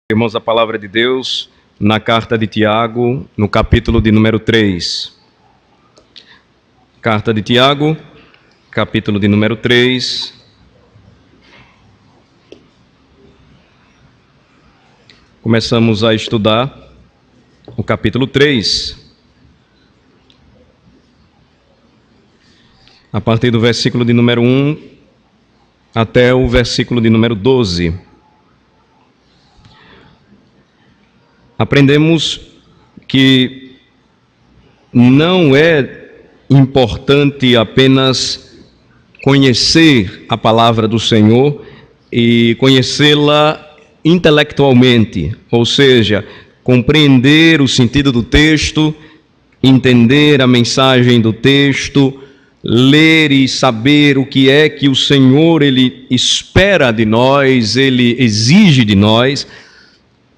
Irmãos, a palavra de Deus na carta de Tiago, no capítulo de número 3. Carta de Tiago, capítulo de número 3. Começamos a estudar o capítulo 3. A partir do versículo de número 1 até o versículo de número 12. Aprendemos que não é importante apenas conhecer a palavra do Senhor e conhecê-la intelectualmente, ou seja, compreender o sentido do texto, entender a mensagem do texto, ler e saber o que é que o Senhor ele espera de nós, ele exige de nós.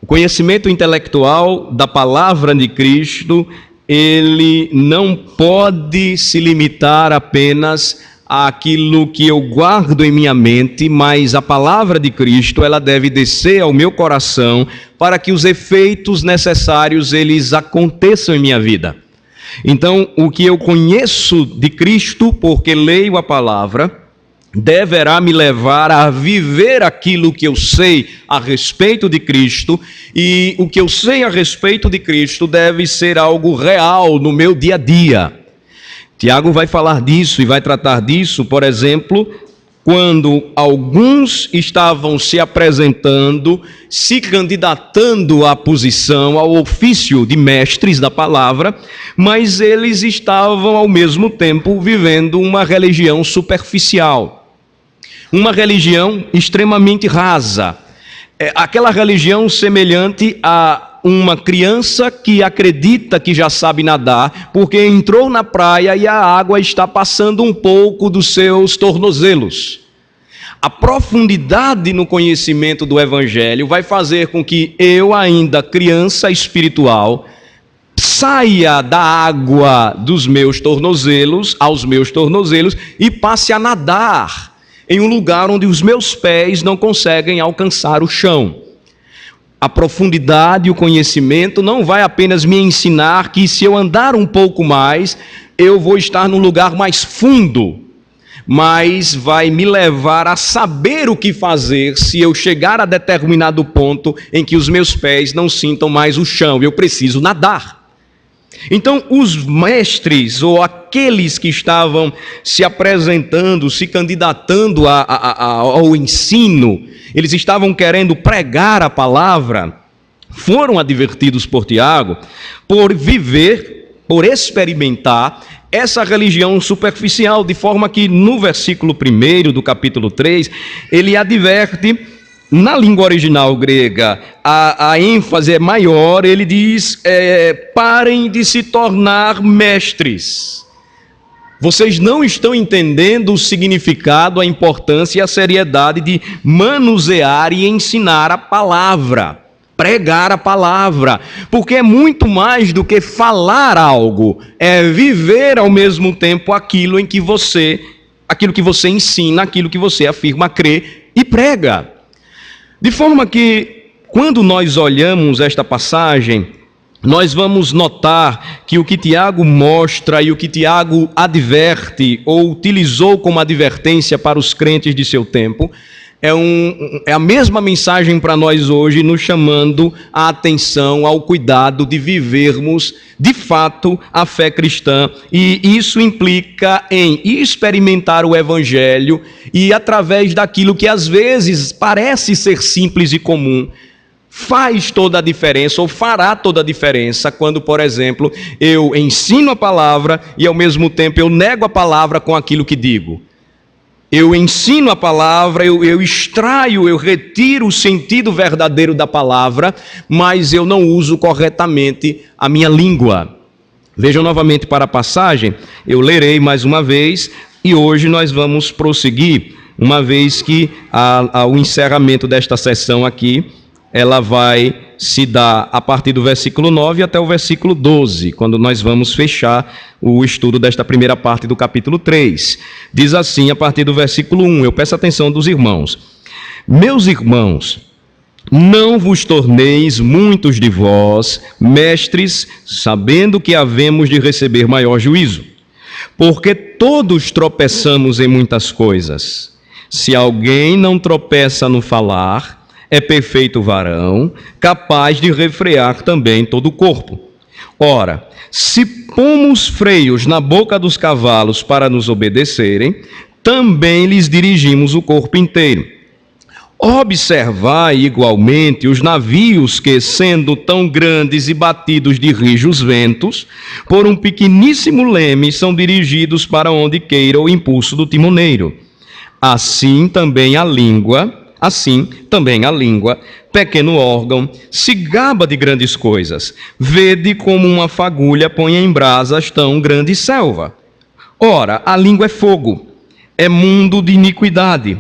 O conhecimento intelectual da palavra de Cristo, ele não pode se limitar apenas àquilo que eu guardo em minha mente, mas a palavra de Cristo, ela deve descer ao meu coração para que os efeitos necessários, eles aconteçam em minha vida. Então, o que eu conheço de Cristo, porque leio a palavra, deverá me levar a viver aquilo que eu sei a respeito de Cristo, e o que eu sei a respeito de Cristo deve ser algo real no meu dia a dia. Tiago vai falar disso e vai tratar disso, por exemplo, quando alguns estavam se apresentando, se candidatando à posição, ao ofício de mestres da palavra, mas eles estavam ao mesmo tempo vivendo uma religião superficial. Uma religião extremamente rasa, aquela religião semelhante a uma criança que acredita que já sabe nadar, porque entrou na praia e a água está passando um pouco dos seus tornozelos. A profundidade no conhecimento do Evangelho vai fazer com que eu, ainda criança espiritual, saia da água dos meus tornozelos, aos meus tornozelos, e passe a nadar em um lugar onde os meus pés não conseguem alcançar o chão. A profundidade e o conhecimento não vai apenas me ensinar que se eu andar um pouco mais, eu vou estar num lugar mais fundo, mas vai me levar a saber o que fazer se eu chegar a determinado ponto em que os meus pés não sintam mais o chão. Eu preciso nadar. Então, os mestres, ou aqueles que estavam se apresentando, se candidatando ao ensino, eles estavam querendo pregar a palavra, foram advertidos por Tiago por viver, por experimentar essa religião superficial, de forma que no versículo 1 do capítulo 3, ele adverte. Na língua original grega, a ênfase é maior, ele diz, parem de se tornar mestres. Vocês não estão entendendo o significado, a importância e a seriedade de manusear e ensinar a palavra, pregar a palavra, porque é muito mais do que falar algo, é viver ao mesmo tempo aquilo que você ensina, aquilo que você afirma crer e prega. De forma que, quando nós olhamos esta passagem, nós vamos notar que o que Tiago mostra e o que Tiago adverte, ou utilizou como advertência para os crentes de seu tempo, é a mesma mensagem para nós hoje, nos chamando a atenção ao cuidado de vivermos, de fato, a fé cristã. E isso implica em experimentar o Evangelho e, através daquilo que às vezes parece ser simples e comum, faz toda a diferença, ou fará toda a diferença, quando, por exemplo, eu ensino a palavra e, ao mesmo tempo, eu nego a palavra com aquilo que digo. Eu ensino a palavra, eu extraio, eu retiro o sentido verdadeiro da palavra, mas eu não uso corretamente a minha língua. Vejam novamente para a passagem, eu lerei mais uma vez, e hoje nós vamos prosseguir, uma vez que o encerramento desta sessão aqui, ela vai se dar a partir do versículo 9 até o versículo 12, quando nós vamos fechar o estudo desta primeira parte do capítulo 3. Diz assim, a partir do versículo 1, eu peço a atenção dos irmãos. Meus irmãos, Não vos torneis muitos de vós, mestres, sabendo que havemos de receber maior juízo. Porque todos tropeçamos em muitas coisas. Se alguém não tropeça no falar, é perfeito varão, capaz de refrear também todo o corpo. Ora, se pomos freios na boca dos cavalos para nos obedecerem, também lhes dirigimos o corpo inteiro. Observai igualmente os navios que, sendo tão grandes e batidos de rijos ventos, por um pequeníssimo leme são dirigidos para onde queira o impulso do timoneiro. Assim também a língua, pequeno órgão, se gaba de grandes coisas. Vede como uma fagulha põe em brasas tão grande selva. Ora, a língua é fogo, é mundo de iniquidade.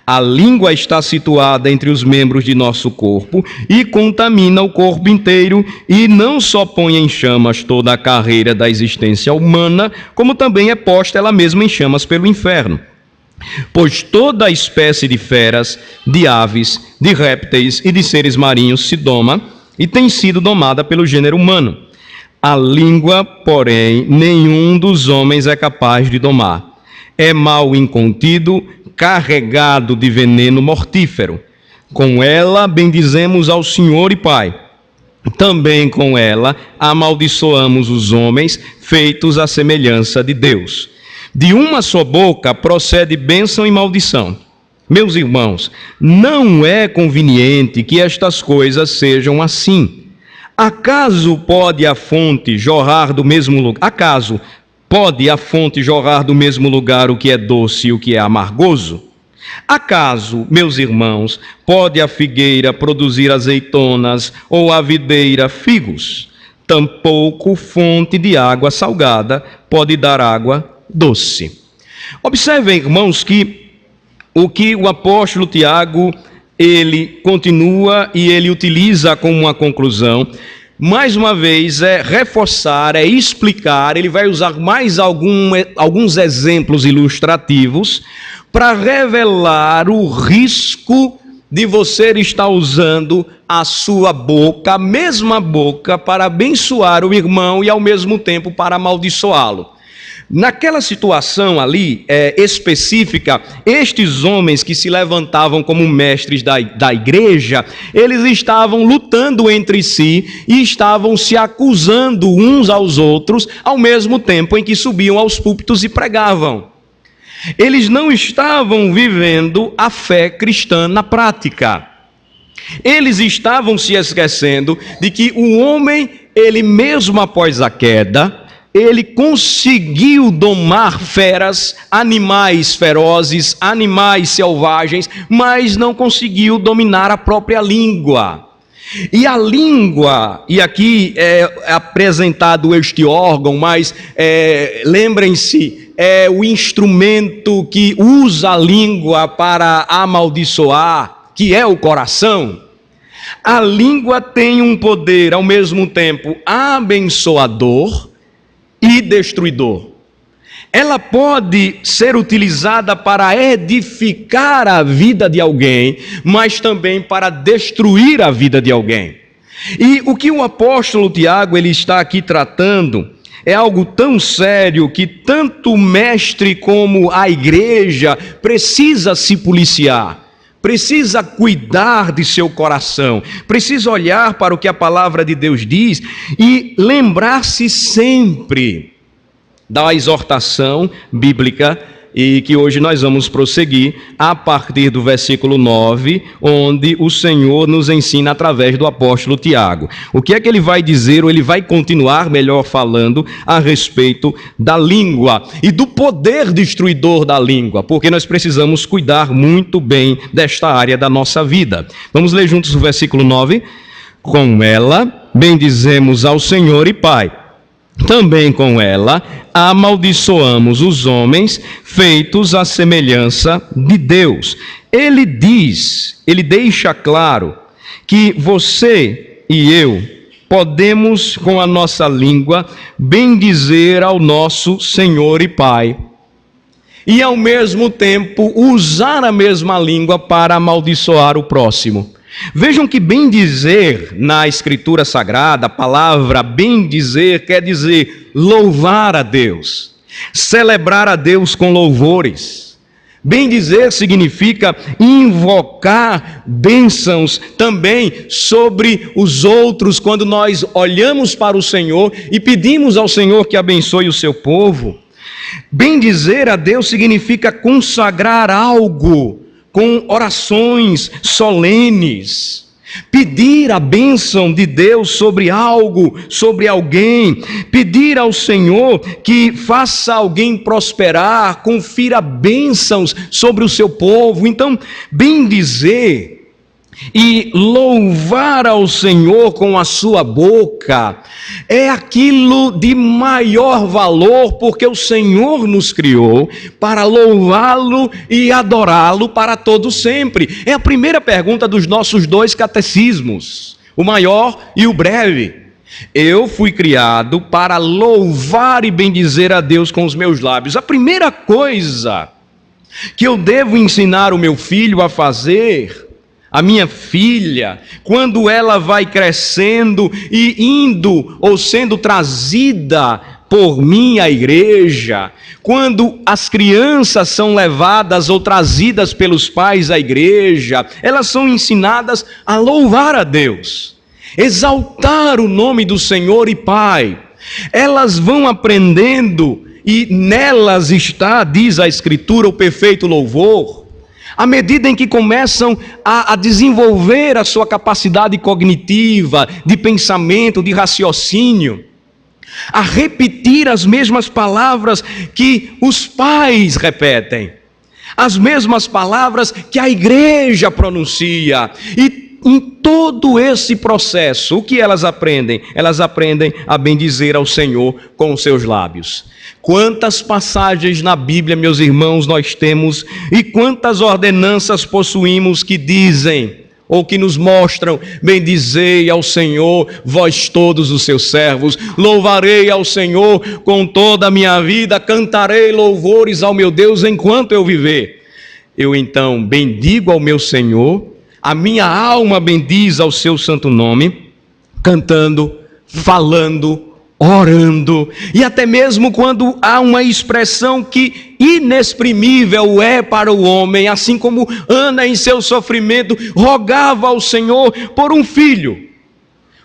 A língua está situada entre os membros de nosso corpo e contamina o corpo inteiro, e não só põe em chamas toda a carreira da existência humana, como também é posta ela mesma em chamas pelo inferno. Pois toda a espécie de feras, de aves, de répteis e de seres marinhos se doma e tem sido domada pelo gênero humano. A língua, porém, nenhum dos homens é capaz de domar. É mal incontido, carregado de veneno mortífero. Com ela bendizemos ao Senhor e Pai. Também com ela amaldiçoamos os homens, feitos à semelhança de Deus. De uma só boca procede bênção e maldição. Meus irmãos, não é conveniente que estas coisas sejam assim. Acaso pode a fonte jorrar do mesmo lugar? Acaso pode a fonte jorrar do mesmo lugar o que é doce e o que é amargoso? Acaso, meus irmãos, pode a figueira produzir azeitonas ou a videira figos? Tampouco fonte de água salgada pode dar água doce. Observem, irmãos, que o apóstolo Tiago, ele continua e ele utiliza como uma conclusão, mais uma vez, é reforçar, é explicar, ele vai usar mais alguns exemplos ilustrativos para revelar o risco de você estar usando a sua boca, a mesma boca, para abençoar o irmão e ao mesmo tempo para amaldiçoá-lo. Naquela situação ali específica, estes homens que se levantavam como mestres da igreja, eles estavam lutando entre si e estavam se acusando uns aos outros, ao mesmo tempo em que subiam aos púlpitos e pregavam. Eles não estavam vivendo a fé cristã na prática. Eles estavam se esquecendo de que o homem, ele mesmo após a queda, ele conseguiu domar feras, animais ferozes, animais selvagens, mas não conseguiu dominar a própria língua. E a língua, e aqui é apresentado este órgão, mas lembrem-se, é o instrumento que usa a língua para amaldiçoar, que é o coração. A língua tem um poder, ao mesmo tempo, abençoador e destruidor. Ela pode ser utilizada para edificar a vida de alguém, mas também para destruir a vida de alguém. E o que o apóstolo Tiago ele está aqui tratando é algo tão sério que tanto o mestre como a igreja precisa se policiar. Precisa cuidar de seu coração, precisa olhar para o que a palavra de Deus diz e lembrar-se sempre da exortação bíblica e que hoje nós vamos prosseguir a partir do versículo 9, onde o Senhor nos ensina através do apóstolo Tiago. O que é que ele vai dizer, ou ele vai continuar, melhor falando, a respeito da língua e do poder destruidor da língua, porque nós precisamos cuidar muito bem desta área da nossa vida. Vamos ler juntos o versículo 9. Com ela bendizemos ao Senhor e Pai. Também com ela amaldiçoamos os homens, feitos à semelhança de Deus. Ele deixa claro que você e eu podemos, com a nossa língua, bendizer ao nosso Senhor e Pai. E, ao mesmo tempo, usar a mesma língua para amaldiçoar o próximo. Vejam que bendizer na Escritura Sagrada, a palavra bendizer quer dizer louvar a Deus, celebrar a Deus com louvores. Bendizer significa invocar bênçãos também sobre os outros, quando nós olhamos para o Senhor e pedimos ao Senhor que abençoe o seu povo. Bendizer a Deus significa consagrar algo com orações solenes, pedir a bênção de Deus sobre algo, sobre alguém, pedir ao Senhor que faça alguém prosperar, confira bênçãos sobre o seu povo. Então, bendizer e louvar ao Senhor com a sua boca é aquilo de maior valor, porque o Senhor nos criou para louvá-lo e adorá-lo para todo sempre. É a primeira pergunta dos nossos 2 catecismos, o maior e o breve. Eu fui criado para louvar e bendizer a Deus com os meus lábios. A primeira coisa que eu devo ensinar o meu filho a fazer, a minha filha, quando ela vai crescendo e indo ou sendo trazida por mim à igreja, quando as crianças são levadas ou trazidas pelos pais à igreja, elas são ensinadas a louvar a Deus, exaltar o nome do Senhor e Pai. Elas vão aprendendo e nelas está, diz a Escritura, o perfeito louvor. À medida em que começam a desenvolver a sua capacidade cognitiva, de pensamento, de raciocínio, a repetir as mesmas palavras que os pais repetem, as mesmas palavras que a igreja pronuncia. E em todo esse processo, o que elas aprendem? Elas aprendem a bendizer ao Senhor com os seus lábios. Quantas passagens na Bíblia, meus irmãos, nós temos e quantas ordenanças possuímos que dizem ou que nos mostram: bendizei ao Senhor, vós todos os seus servos, louvarei ao Senhor com toda a minha vida, cantarei louvores ao meu Deus enquanto eu viver. Eu então bendigo ao meu Senhor, a minha alma bendiz ao seu santo nome, cantando, falando, orando, e até mesmo quando há uma expressão que inexprimível é para o homem, assim como Ana em seu sofrimento rogava ao Senhor por um filho.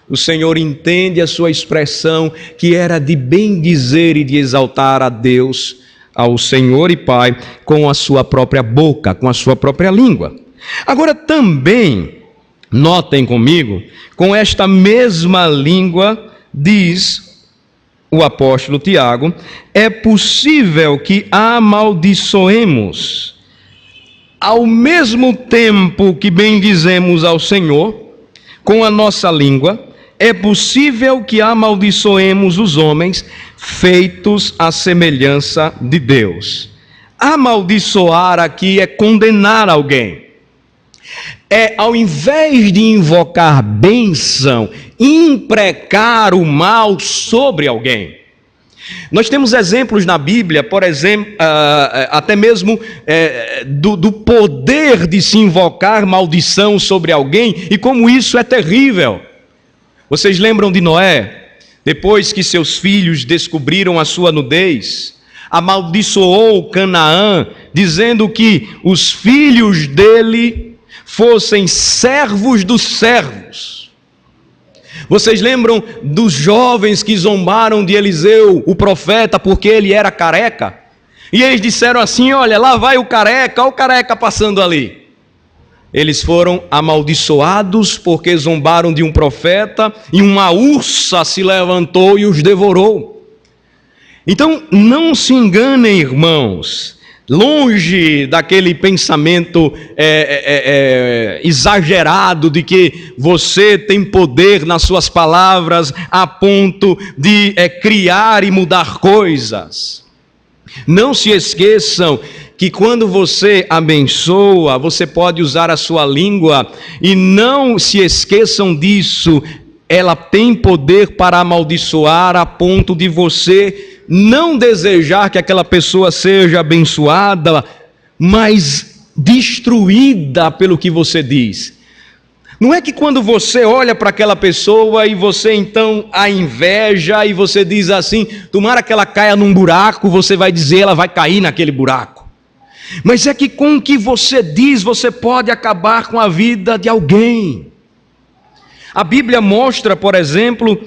O Senhor entende a sua expressão, que era de bendizer e de exaltar a Deus, ao Senhor e Pai, com a sua própria boca, com a sua própria língua. Agora também, notem comigo, com esta mesma língua, diz o apóstolo Tiago, é possível que amaldiçoemos, ao mesmo tempo que bendizemos ao Senhor, com a nossa língua, é possível que amaldiçoemos os homens feitos à semelhança de Deus. Amaldiçoar aqui é condenar alguém. É, ao invés de invocar bênção, imprecar o mal sobre alguém. Nós temos exemplos na Bíblia, por exemplo, até mesmo do poder de se invocar maldição sobre alguém e como isso é terrível. Vocês lembram de Noé? Depois que seus filhos descobriram a sua nudez, amaldiçoou Canaã, dizendo que os filhos dele fossem servos dos servos. Vocês lembram dos jovens que zombaram de Eliseu, o profeta, porque ele era careca? E eles disseram assim: olha, lá vai o careca passando ali. Eles foram amaldiçoados porque zombaram de um profeta e uma ursa se levantou e os devorou. Então, não se enganem, irmãos. Longe daquele pensamento exagerado de que você tem poder nas suas palavras a ponto de criar e mudar coisas. Não se esqueçam que quando você abençoa, você pode usar a sua língua, e não se esqueçam disso, ela tem poder para amaldiçoar a ponto de você não desejar que aquela pessoa seja abençoada, mas destruída pelo que você diz. Não é que quando você olha para aquela pessoa e você então a inveja e você diz assim, tomara que ela caia num buraco, você vai dizer ela vai cair naquele buraco. Mas é que com o que você diz, você pode acabar com a vida de alguém. A Bíblia mostra, por exemplo,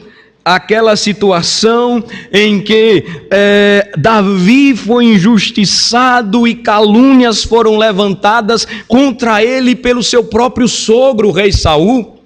aquela situação em que Davi foi injustiçado e calúnias foram levantadas contra ele pelo seu próprio sogro, o rei Saul.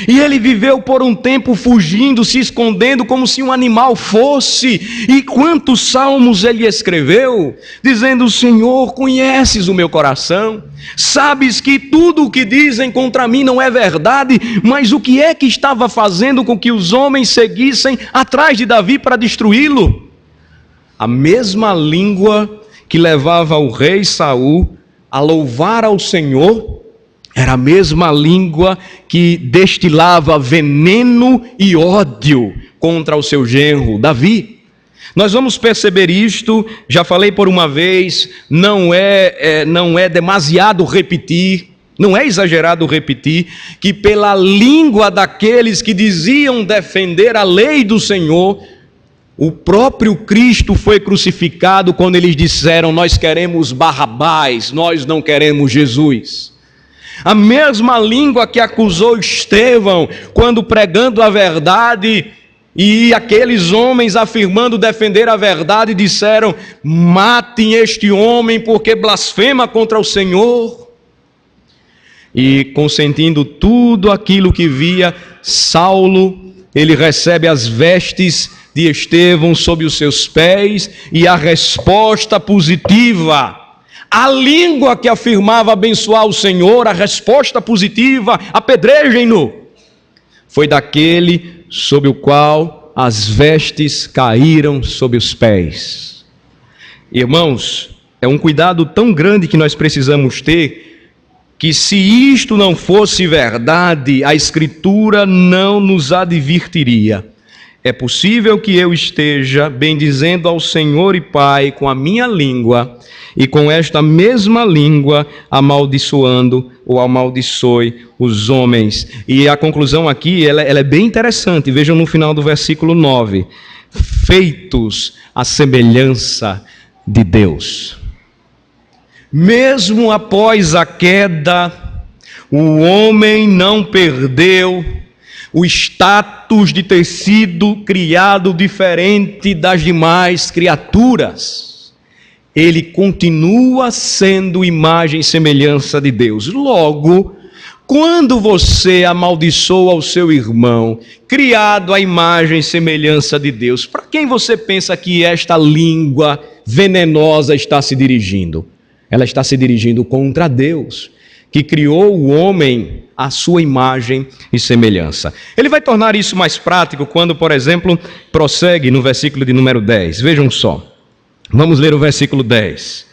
E ele viveu por um tempo fugindo, se escondendo como se um animal fosse. E quantos salmos ele escreveu, dizendo: Senhor, conheces o meu coração, sabes que tudo o que dizem contra mim não é verdade, mas o que é que estava fazendo com que os homens seguissem atrás de Davi para destruí-lo? A mesma língua que levava o rei Saul a louvar ao Senhor, era a mesma língua que destilava veneno e ódio contra o seu genro, Davi. Nós vamos perceber isto, já falei por uma vez, não é demasiado repetir, não é exagerado repetir, que pela língua daqueles que diziam defender a lei do Senhor, o próprio Cristo foi crucificado quando eles disseram: nós queremos Barrabás, nós não queremos Jesus. A mesma língua que acusou Estevão quando pregando a verdade, e aqueles homens afirmando defender a verdade disseram: matem este homem porque blasfema contra o Senhor. E consentindo tudo aquilo que via, Saulo, ele recebe as vestes de Estevão sob os seus pés e a resposta positiva. A língua que afirmava abençoar o Senhor, a resposta positiva, apedrejem-no, foi daquele sob o qual as vestes caíram sob os pés. Irmãos, é um cuidado tão grande que nós precisamos ter, que se isto não fosse verdade, a Escritura não nos advertiria. É possível que eu esteja bendizendo ao Senhor e Pai com a minha língua, e com esta mesma língua amaldiçoando ou amaldiçoe os homens. E a conclusão aqui ela é bem interessante. Vejam no final do versículo 9: feitos à semelhança de Deus. Mesmo após a queda, o homem não perdeu o status de ter sido criado diferente das demais criaturas. Ele continua sendo imagem e semelhança de Deus. Logo, quando você amaldiçoa o seu irmão, criado à imagem e semelhança de Deus, para quem você pensa que esta língua venenosa está se dirigindo? Ela está se dirigindo contra Deus, que criou o homem à sua imagem e semelhança. Ele vai tornar isso mais prático quando, por exemplo, prossegue no versículo de número 10. Vejam só. Vamos ler o versículo 10.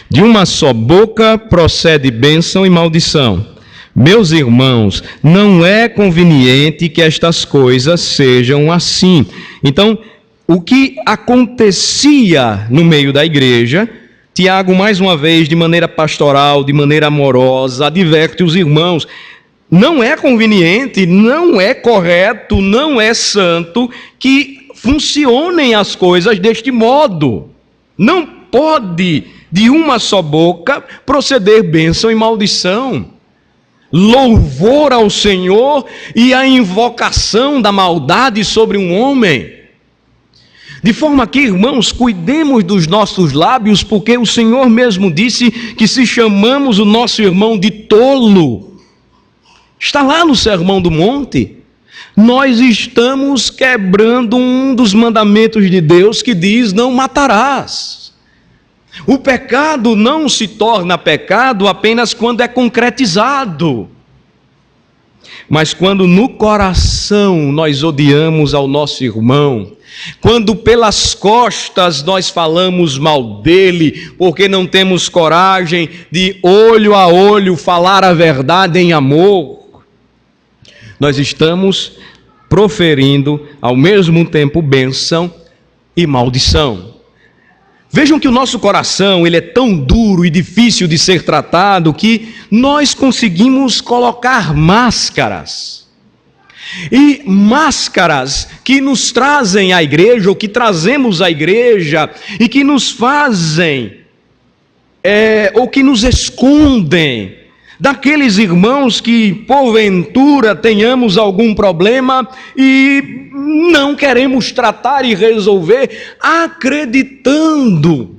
De uma só boca procede bênção e maldição. Meus irmãos, não é conveniente que estas coisas sejam assim. Então, o que acontecia no meio da igreja, Tiago, mais uma vez, de maneira pastoral, de maneira amorosa, adverte os irmãos: não é conveniente, não é correto, não é santo que funcionem as coisas deste modo. Não pode de uma só boca proceder bênção e maldição, louvor ao Senhor e a invocação da maldade sobre um homem. De forma que, irmãos, cuidemos dos nossos lábios, porque o Senhor mesmo disse que se chamamos o nosso irmão de tolo, está lá no Sermão do Monte, nós estamos quebrando um dos mandamentos de Deus que diz: não matarás. O pecado não se torna pecado apenas quando é concretizado, mas quando no coração nós odiamos ao nosso irmão, quando pelas costas nós falamos mal dele, porque não temos coragem de olho a olho falar a verdade em amor, nós estamos proferindo ao mesmo tempo bênção e maldição. Vejam que o nosso coração, ele é tão duro e difícil de ser tratado que nós conseguimos colocar máscaras. E máscaras que nos trazem à igreja, ou que trazemos à igreja, e que nos fazem, ou que nos escondem daqueles irmãos que porventura tenhamos algum problema e não queremos tratar e resolver, acreditando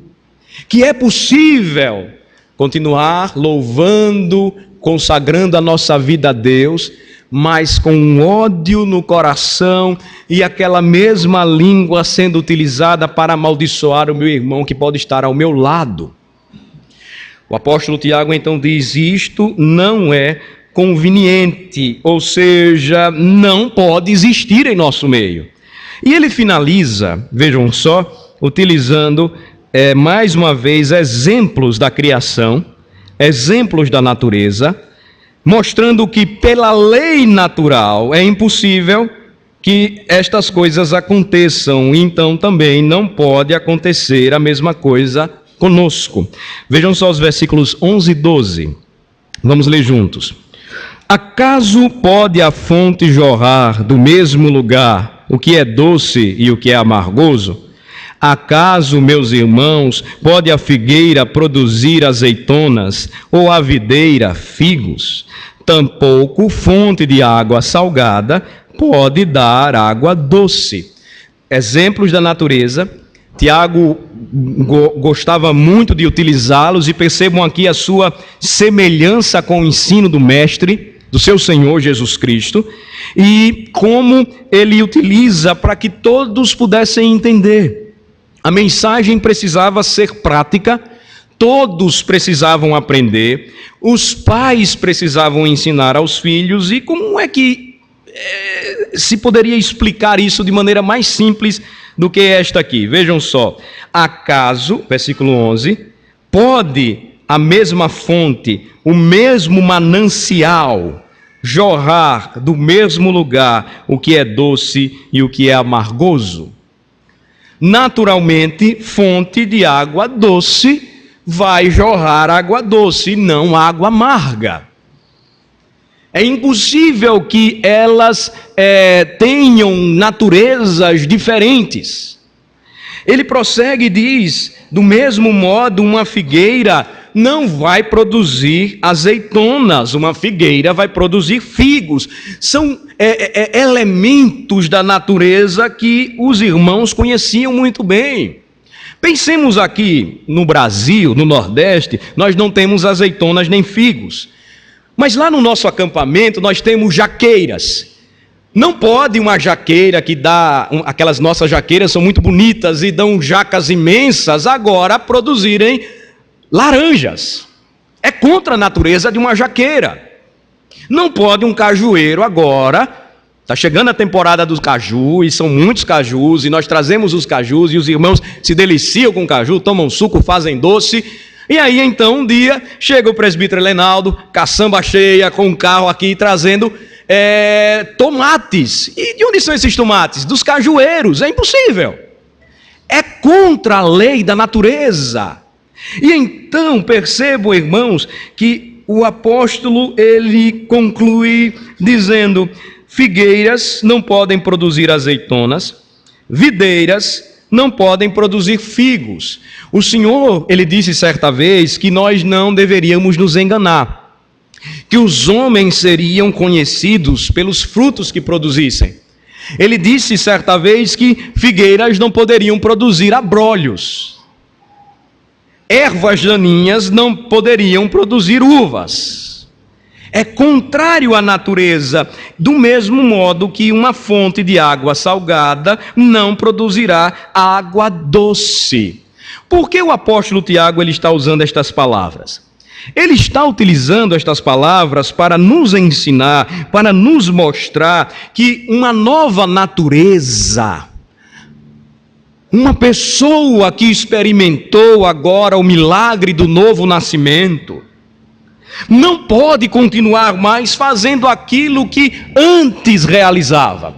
que é possível continuar louvando, consagrando a nossa vida a Deus, mas com um ódio no coração e aquela mesma língua sendo utilizada para amaldiçoar o meu irmão que pode estar ao meu lado. O apóstolo Tiago então diz: isto não é conveniente, ou seja, não pode existir em nosso meio. E ele finaliza, vejam só, utilizando mais uma vez exemplos da criação, exemplos da natureza, mostrando que pela lei natural é impossível que estas coisas aconteçam, então também não pode acontecer a mesma coisa conosco. Vejam só os versículos 11 e 12. Vamos ler juntos. Acaso pode a fonte jorrar do mesmo lugar o que é doce e o que é amargoso? Acaso, meus irmãos, pode a figueira produzir azeitonas ou a videira figos? Tampouco fonte de água salgada pode dar água doce. Exemplos da natureza. Tiago gostava muito de utilizá-los e percebam aqui a sua semelhança com o ensino do Mestre, do seu Senhor Jesus Cristo, e como ele utiliza para que todos pudessem entender. A mensagem precisava ser prática, todos precisavam aprender, os pais precisavam ensinar aos filhos, e como é que se poderia explicar isso de maneira mais simples do que esta aqui? Vejam só, acaso, versículo 11, pode a mesma fonte, o mesmo manancial, jorrar do mesmo lugar o que é doce e o que é amargoso? Naturalmente, fonte de água doce vai jorrar água doce, não água amarga. É impossível que elas tenham naturezas diferentes. Ele prossegue e diz: do mesmo modo, uma figueira não vai produzir azeitonas, uma figueira vai produzir figos. São elementos da natureza que os irmãos conheciam muito bem. Pensemos aqui no Brasil, no Nordeste, nós não temos azeitonas nem figos. Mas lá no nosso acampamento nós temos jaqueiras. Não pode uma jaqueira que dá, aquelas nossas jaqueiras são muito bonitas e dão jacas imensas, agora produzirem laranjas. É contra a natureza de uma jaqueira. Não pode um cajueiro agora, está chegando a temporada dos caju, e são muitos cajus, e nós trazemos os cajus, e os irmãos se deliciam com caju, tomam suco, fazem doce. E aí então um dia chega o presbítero Lenaldo, caçamba cheia, com um carro aqui trazendo tomates. E de onde são esses tomates? Dos cajueiros. É impossível. É contra a lei da natureza. E então percebam, irmãos, que o apóstolo ele conclui dizendo: figueiras não podem produzir azeitonas, videiras não podem produzir figos. O Senhor, ele disse certa vez que nós não deveríamos nos enganar, que os homens seriam conhecidos pelos frutos que produzissem. Ele disse certa vez que figueiras não poderiam produzir abrolhos, ervas daninhas não poderiam produzir uvas. É contrário à natureza, do mesmo modo que uma fonte de água salgada não produzirá água doce. Por que o apóstolo Tiago ele está usando estas palavras? Ele está utilizando estas palavras para nos ensinar, para nos mostrar que uma nova natureza, uma pessoa que experimentou agora o milagre do novo nascimento, não pode continuar mais fazendo aquilo que antes realizava.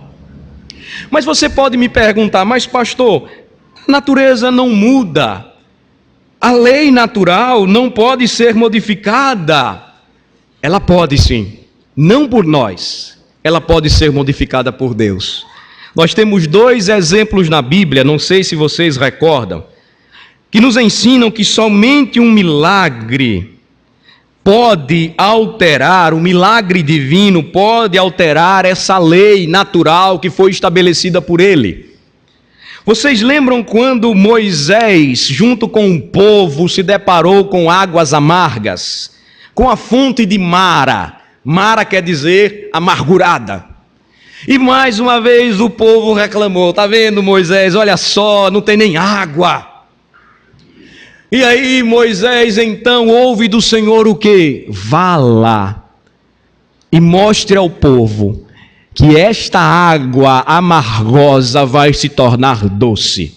Mas você pode me perguntar: mas pastor, a natureza não muda, A lei natural não pode ser modificada. Ela pode sim, não por nós. Ela pode ser modificada por Deus. Nós temos 2 exemplos na Bíblia, não sei se vocês recordam, que nos ensinam que somente um milagre pode alterar, o milagre divino pode alterar essa lei natural que foi estabelecida por ele. Vocês lembram quando Moisés, junto com o povo, se deparou com águas amargas, com a fonte de Mara? Mara quer dizer amargurada. E mais uma vez o povo reclamou: está vendo, Moisés, olha só, não tem nem água. E aí Moisés então ouve do Senhor o quê? Vá lá e mostre ao povo que esta água amargosa vai se tornar doce.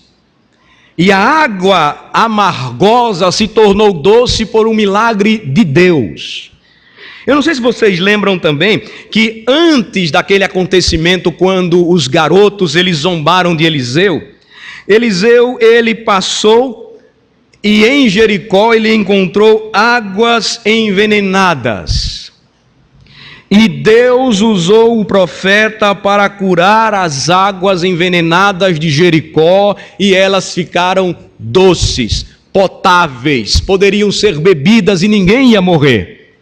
E a água amargosa se tornou doce por um milagre de Deus. Eu não sei se vocês lembram também que antes daquele acontecimento, quando os garotos eles zombaram de Eliseu, ele passou e em Jericó ele encontrou águas envenenadas. E Deus usou o profeta para curar as águas envenenadas de Jericó, e elas ficaram doces, potáveis, poderiam ser bebidas e ninguém ia morrer.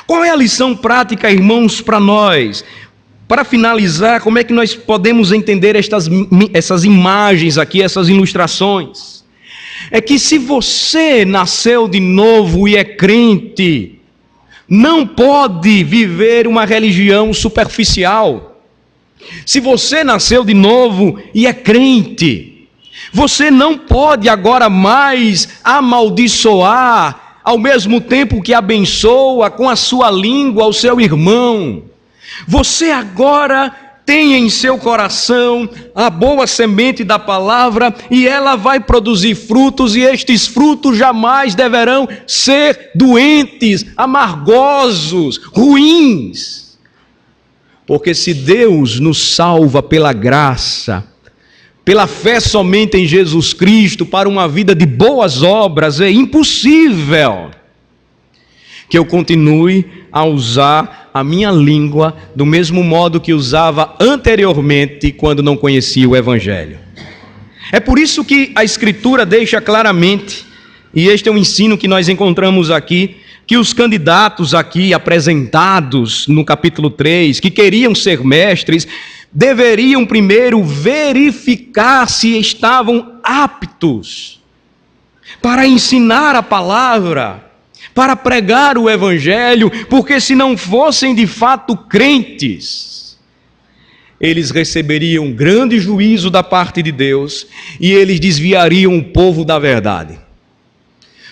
Qual é a lição prática, irmãos, para nós? Para finalizar, como é que nós podemos entender essas imagens aqui, essas ilustrações? É que se você nasceu de novo e é crente, não pode viver uma religião superficial. Se você nasceu de novo e é crente, você não pode agora mais amaldiçoar, ao mesmo tempo que abençoa com a sua língua o seu irmão. Você agora tem em seu coração a boa semente da palavra, e ela vai produzir frutos, e estes frutos jamais deverão ser doentes, amargosos, ruins. Porque se Deus nos salva pela graça, pela fé somente em Jesus Cristo, para uma vida de boas obras, é impossível que eu continue a usar a minha língua do mesmo modo que usava anteriormente, quando não conhecia o Evangelho. É por isso que a Escritura deixa claramente, e este é um ensino que nós encontramos aqui, que os candidatos aqui apresentados no capítulo 3, que queriam ser mestres, deveriam primeiro verificar se estavam aptos para ensinar a palavra, para pregar o Evangelho, porque se não fossem de fato crentes, eles receberiam grande juízo da parte de Deus e eles desviariam o povo da verdade.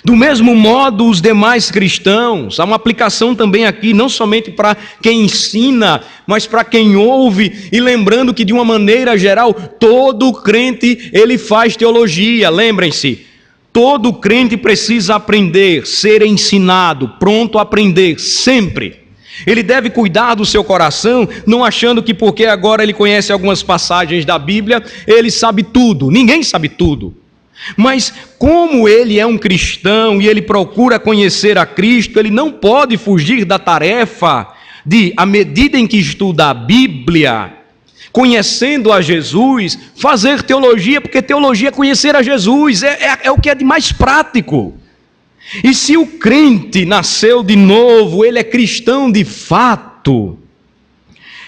Do mesmo modo, os demais cristãos, há uma aplicação também aqui, não somente para quem ensina, mas para quem ouve, e lembrando que de uma maneira geral, todo crente, ele faz teologia, lembrem-se, todo crente precisa aprender, ser ensinado, pronto a aprender, sempre. Ele deve cuidar do seu coração, não achando que porque agora ele conhece algumas passagens da Bíblia, ele sabe tudo, ninguém sabe tudo. Mas como ele é um cristão e ele procura conhecer a Cristo, ele não pode fugir da tarefa de, à medida em que estuda a Bíblia, conhecendo a Jesus, fazer teologia, porque teologia é conhecer a Jesus, é o que é de mais prático. E se o crente nasceu de novo, ele é cristão de fato,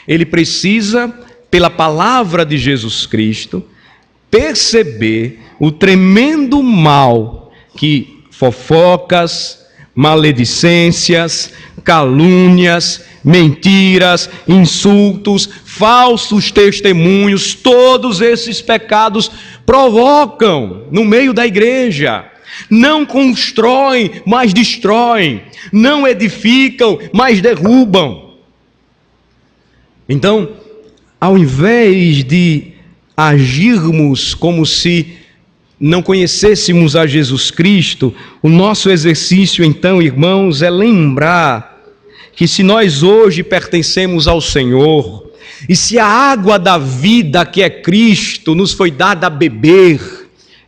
ele precisa, pela palavra de Jesus Cristo, perceber o tremendo mal que fofocas, maledicências, calúnias, mentiras, insultos, falsos testemunhos, todos esses pecados provocam no meio da igreja. Não constroem, mas destroem. Não edificam, mas derrubam. Então, ao invés de agirmos como se não conhecêssemos a Jesus Cristo, o nosso exercício então, irmãos, é lembrar que se nós hoje pertencemos ao Senhor, e se a água da vida que é Cristo nos foi dada a beber,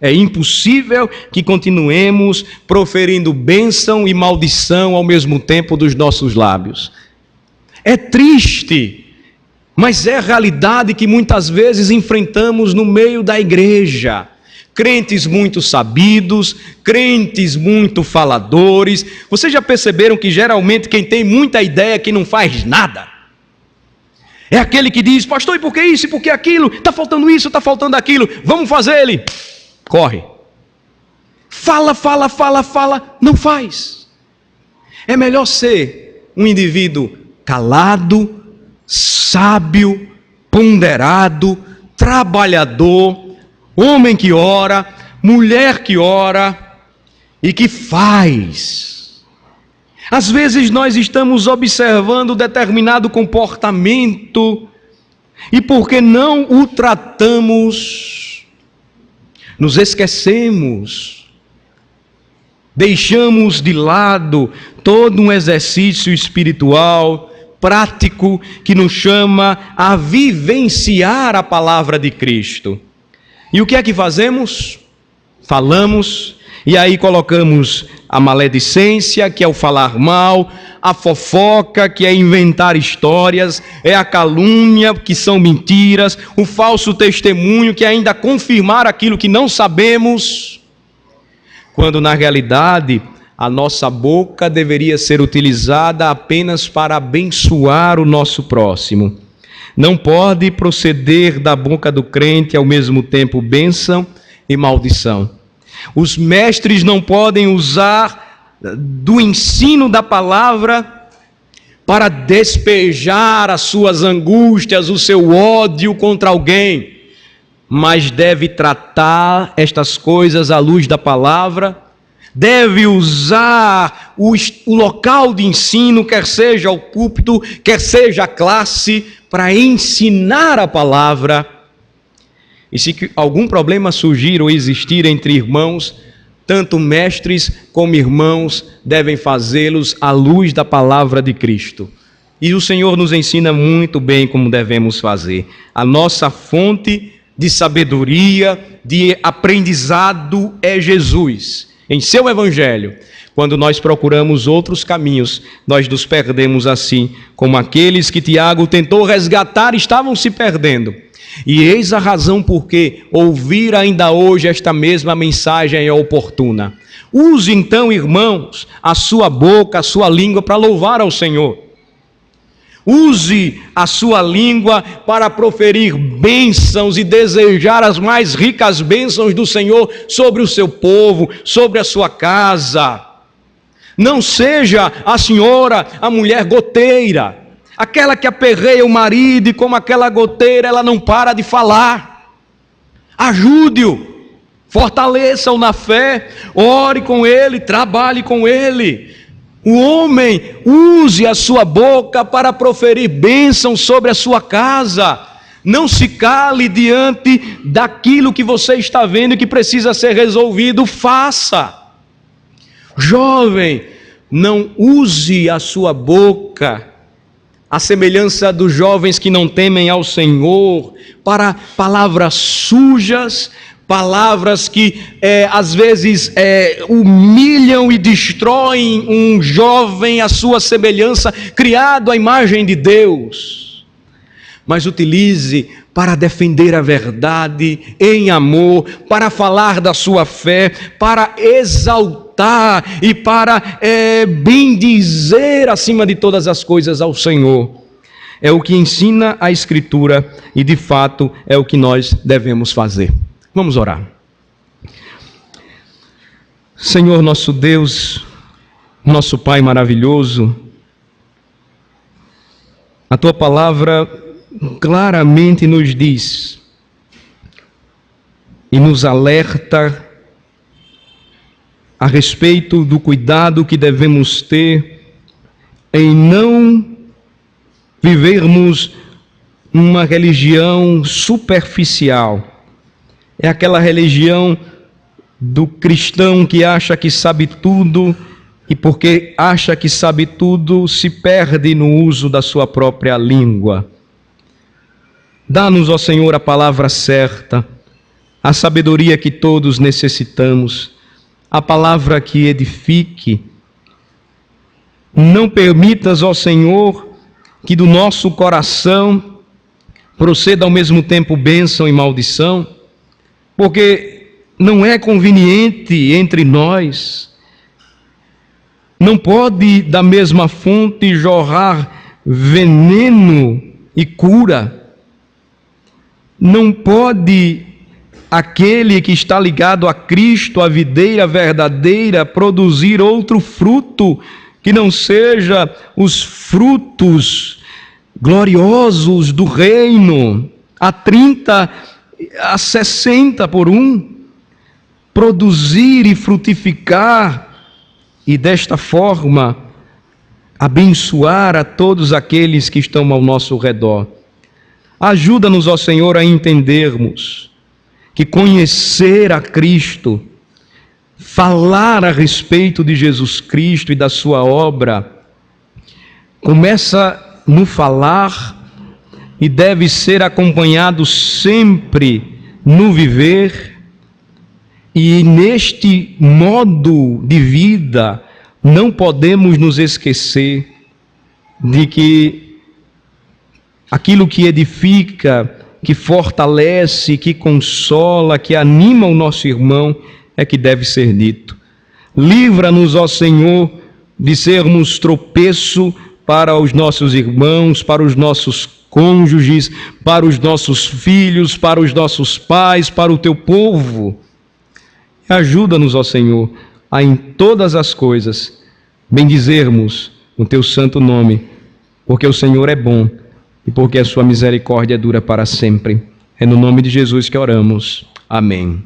É impossível que continuemos proferindo bênção e maldição ao mesmo tempo dos nossos lábios. É triste, mas é a realidade que muitas vezes enfrentamos no meio da igreja. Crentes muito sabidos, crentes muito faladores. Vocês já perceberam que geralmente quem tem muita ideia é que não faz nada? É aquele que diz: pastor, e por que isso, e por que aquilo? Está faltando isso, está faltando aquilo, vamos fazer. Ele corre. Fala, não faz. É melhor ser um indivíduo calado, sábio, ponderado, trabalhador, homem que ora, mulher que ora e que faz. Às vezes nós estamos observando determinado comportamento e porque não o tratamos, nos esquecemos, deixamos de lado todo um exercício espiritual, prático, que nos chama a vivenciar a palavra de Cristo. E o que é que fazemos? Falamos, e aí colocamos a maledicência, que é o falar mal, a fofoca, que é inventar histórias, é a calúnia, que são mentiras, o falso testemunho, que é ainda confirmar aquilo que não sabemos, quando na realidade a nossa boca deveria ser utilizada apenas para abençoar o nosso próximo. Não pode proceder da boca do crente ao mesmo tempo bênção e maldição. Os mestres não podem usar do ensino da palavra para despejar as suas angústias, o seu ódio contra alguém, mas deve tratar estas coisas à luz da palavra, deve usar o local de ensino, quer seja o púlpito, quer seja a classe, para ensinar a palavra. E se algum problema surgir ou existir entre irmãos, tanto mestres como irmãos devem fazê-los à luz da palavra de Cristo. E o Senhor nos ensina muito bem como devemos fazer. A nossa fonte de sabedoria, de aprendizado é Jesus. Em seu evangelho, quando nós procuramos outros caminhos, nós nos perdemos assim, como aqueles que Tiago tentou resgatar estavam se perdendo. E eis a razão por que ouvir ainda hoje esta mesma mensagem é oportuna. Use então, irmãos, a sua boca, a sua língua para louvar ao Senhor. Use a sua língua para proferir bênçãos e desejar as mais ricas bênçãos do Senhor sobre o seu povo, sobre a sua casa. Não seja a senhora, a mulher goteira, aquela que aperreia o marido e como aquela goteira ela não para de falar. Ajude-o, fortaleça-o na fé, ore com ele, trabalhe com ele. O homem use a sua boca para proferir bênção sobre a sua casa. Não se cale diante daquilo que você está vendo e que precisa ser resolvido, faça. Jovem, não use a sua boca, à semelhança dos jovens que não temem ao Senhor, para palavras sujas, palavras que às vezes humilham e destroem um jovem à sua semelhança, criado à imagem de Deus. Mas utilize para defender a verdade em amor, para falar da sua fé, para exaltar e para bendizer acima de todas as coisas ao Senhor. É o que ensina a Escritura e de fato é o que nós devemos fazer. Vamos orar. Senhor nosso Deus, nosso Pai maravilhoso, a Tua palavra claramente nos diz e nos alerta a respeito do cuidado que devemos ter em não vivermos uma religião superficial. É aquela religião do cristão que acha que sabe tudo e porque acha que sabe tudo se perde no uso da sua própria língua. Dá-nos, ó Senhor, a palavra certa, a sabedoria que todos necessitamos, a palavra que edifique. Não permitas, ó Senhor, que do nosso coração proceda ao mesmo tempo bênção e maldição, porque não é conveniente entre nós. Não pode da mesma fonte jorrar veneno e cura. Não pode aquele que está ligado a Cristo, a videira verdadeira, produzir outro fruto que não seja os frutos gloriosos do reino, a 30, a 60 por um, produzir e frutificar, e desta forma abençoar a todos aqueles que estão ao nosso redor. Ajuda-nos, ó Senhor, a entendermos que conhecer a Cristo, falar a respeito de Jesus Cristo e da sua obra, começa no falar e deve ser acompanhado sempre no viver. E neste modo de vida, não podemos nos esquecer de que aquilo que edifica, que fortalece, que consola, que anima o nosso irmão, é que deve ser dito. Livra-nos, ó Senhor, de sermos tropeço para os nossos irmãos, para os nossos cônjuges, para os nossos filhos, para os nossos pais, para o teu povo. Ajuda-nos, ó Senhor, a em todas as coisas bendizermos o teu santo nome, porque o Senhor é bom e porque a sua misericórdia dura para sempre. É no nome de Jesus que oramos. Amém.